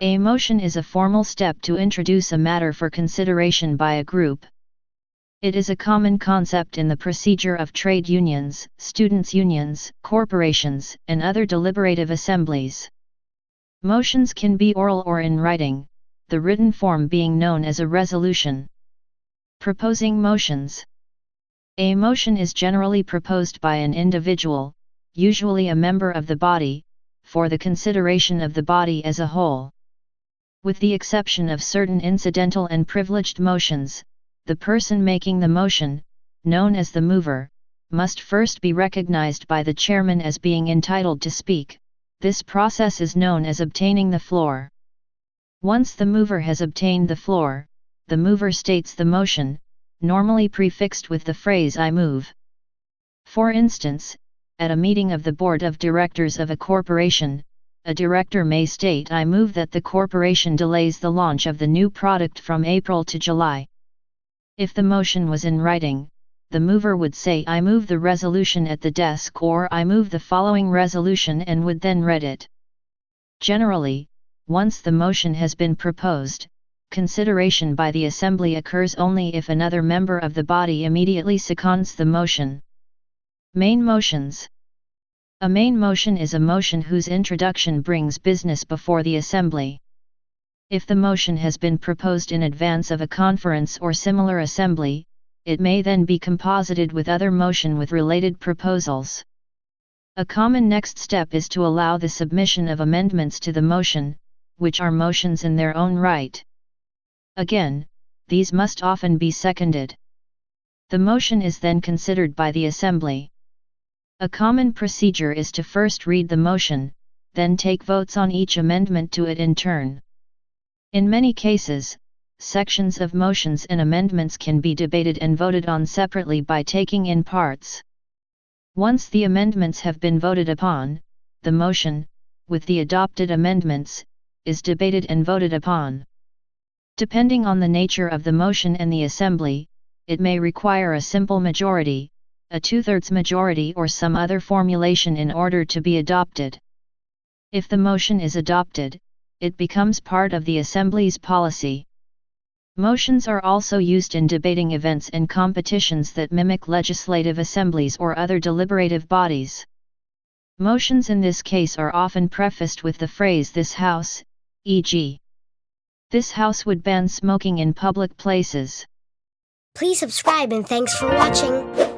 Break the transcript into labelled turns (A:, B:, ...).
A: A motion is a formal step to introduce a matter for consideration by a group. It is a common concept in the procedure of trade unions, students' unions, corporations, and other deliberative assemblies. Motions can be oral or in writing, the written form being known as a resolution. Proposing motions. A motion is generally proposed by an individual, usually a member of the body, for the consideration of the body as a whole. With the exception of certain incidental and privileged motions, the person making the motion, known as the mover, must first be recognized by the chairman as being entitled to speak. This process is known as obtaining the floor. Once the mover has obtained the floor, the mover states the motion, normally prefixed with the phrase "I move." For instance, at a meeting of the board of directors of a corporation, a director may state, "I move that the corporation delays the launch of the new product from April to July." If the motion was in writing, the mover would say, "I move the resolution at the desk," or "I move the following resolution," and would then read it. Generally, once the motion has been proposed, consideration by the assembly occurs only if another member of the body immediately seconds the motion. Main motions. A main motion is a motion whose introduction brings business before the assembly. If the motion has been proposed in advance of a conference or similar assembly, it may then be composited with other motion with related proposals. A common next step is to allow the submission of amendments to the motion, which are motions in their own right. Again, these must often be seconded. The motion is then considered by the assembly. A common procedure is to first read the motion, then take votes on each amendment to it in turn. In many cases, sections of motions and amendments can be debated and voted on separately by taking in parts. Once the amendments have been voted upon, the motion, with the adopted amendments, is debated and voted upon. Depending on the nature of the motion and the assembly, it may require a simple majority, a two-thirds majority, or some other formulation in order to be adopted. If the motion is adopted, it becomes part of the assembly's policy. Motions are also used in debating events and competitions that mimic legislative assemblies or other deliberative bodies. Motions in this case are often prefaced with the phrase "this House," e.g., "This House would ban smoking in public places."
B: Please subscribe and thanks for watching.